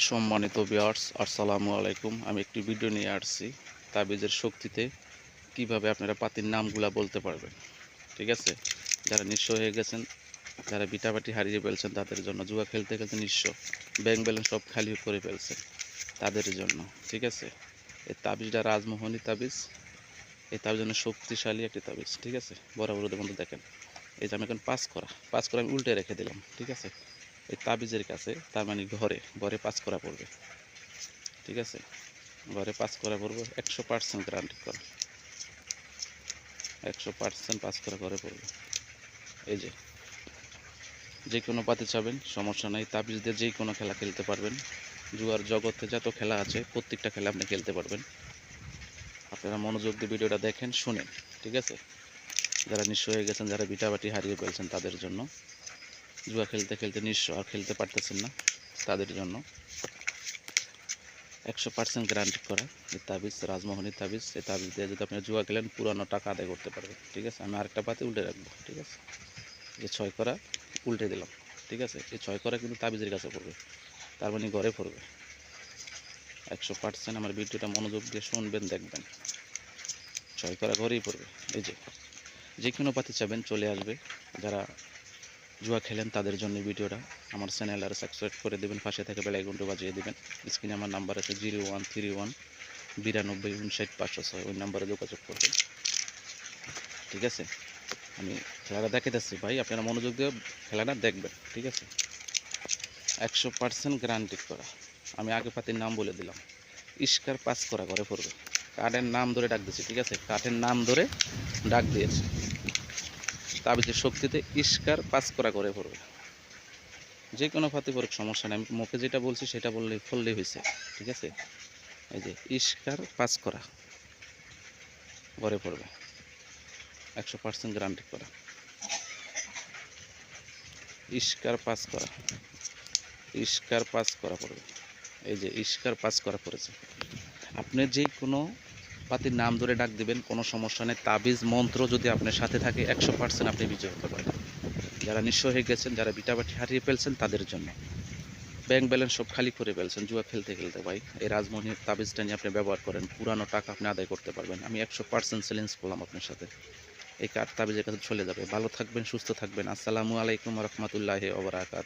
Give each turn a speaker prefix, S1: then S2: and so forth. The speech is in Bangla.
S1: সম্মানিত ভিউয়ার্স, আসসালামু আলাইকুম। আমি একটি ভিডিও নিয়ে আসছি তাবিজের শক্তিতে কিভাবে আপনারা পাতির নামগুলা বলতে পারবেন। ঠিক আছে, যারা নিঃস্ব হয়ে গেছেন, যারা বিটাবাটি হারিয়ে ফেলছেন তাদের জন্য, জুয়া খেলতে খেলতে নিঃস্ব, ব্যাংক ব্যালেন্স সব খালি করে ফেলছেন তাদের জন্য। ঠিক আছে, এই তাবিজটা রাজমোহনী তাবিজ। এই তাবিজ শক্তিশালী একটি তাবিজ। ঠিক আছে, বরাবর বন্ধু দেখেন, এই যে আমি এখন পাঁচ করা আমি উল্টে রেখে দিলাম। ঠিক আছে, এই তাবিজের কাছে তার মানে ঘরে ঘরে 5 করা পড়বে। ঠিক আছে, ঘরে 5 করা পড়বে, 100% গ্যারান্টি করা, 100% 5 করা ঘরে পড়বে। এই যে কোনো পাতি চাবেন সমস্যা নাই, তাবিজ দিয়ে যে কোনো খেলা খেলতে পারবেন। জুয়ার জগতে যত খেলা আছে প্রত্যেকটা খেলা আপনি খেলতে পারবেন। আপনারা মনোযোগ দিয়ে ভিডিওটা দেখেন, শুনেন। ঠিক আছে, যারা নিঃস্ব হয়ে গেছেন, যারা বিটাবাটি হারিয়ে ফেলছেন তাদের জন্য, জুয়া খেলতে খেলতে নিঃস্ব আর খেলতে পারতেছেন না তাদের জন্য 100% গ্যারান্টি করা এই তাবিজ, রাজমোহনী তাবিজ। এই তাবিজ দিয়ে যদি আপনি জুয়া খেলেন পুরানো টাকা আদায় করতে পারবেন। ঠিক আছে, আমি আরেকটা পাতি উল্টে রাখবো। ঠিক আছে, এই 6 করা উল্টে দিলাম। ঠিক আছে, এই 6 করা কিন্তু তাবিজের কাছে পড়বে, তার মানে ঘরে পড়বে 100%। আমার ভিডিওটা মনোযোগ দিয়ে শুনবেন, দেখবেন, 6 করা ঘরেই পড়বে। এই যে কোনো পাতি চাবেন চলে আসবে। যারা জুয়া খেলেন তাদের জন্য ভিডিওটা। আমার চ্যানেল আর সাবস্ক্রাইব করে দেবেন, পাশে থেকে বেল আইকনটা বাজিয়ে দেবেন। স্ক্রিনে আমার নাম্বার আছে 0131 92 59 506, ওই নাম্বারে যোগাযোগ করবেন। ঠিক আছে, আমি খেলাটা দেখাইতেছি ভাই, আপনারা মনোযোগ দিয়ে খেলাটা দেখবেন। ঠিক আছে, 100% গ্যারান্টি করা। আমি আগে পাতির নাম বলে দিলাম, ইস্কার 5 করা ঘরে পড়বে। কাঠের নাম ধরে ডাক দিয়েছি। ঠিক আছে, কাঠের নাম ধরে ডাক দিয়েছি, তাবিজের শক্তিতে ইস্কার 5 করা ঘরে পড়বে। যে কোনো পাতি পড়ুক, সমস্যা নেই, আমি মুখে যেটা বলছি সেটা বললেই হয়েছে। ঠিক আছে, এই যে ইস্কার 5 করা ঘরে পড়বে, 100% গ্যারান্টি করা। ইস্কার 5 করা, ইস্কার 5 করা পড়বে। এই যে ইস্কার 5 করা পড়েছে। আপনি যে কোনো পাতির নাম ধরে ডাক দিবেন, কোনো সমস্যা নেই। তাবিজ মন্ত্র যদি আপনার সাথে থাকে 100% আপনি বিজয় হতে পারেন। যারা নিঃস্ব হয়ে গেছেন, যারা বিটাবাটি হারিয়ে ফেলছেন তাদের জন্য, ব্যাংক ব্যালেন্স সব খালি করে ফেলছেন জুয়া খেলতে খেলতে, ভাই এই রাজমোহনীর তাবিজটা নিয়ে আপনি ব্যবহার করেন, পুরানো টাকা আপনি আদায় করতে পারবেন। আমি 100% চ্যালেঞ্জ করলাম আপনার সাথে, এই কার্ড তাবিজের কাছে চলে যাবে। ভালো থাকবেন, সুস্থ থাকবেন। আসসালামু আলাইকুম রহমতুল্লাহি ওয়া বারাকাতুহু।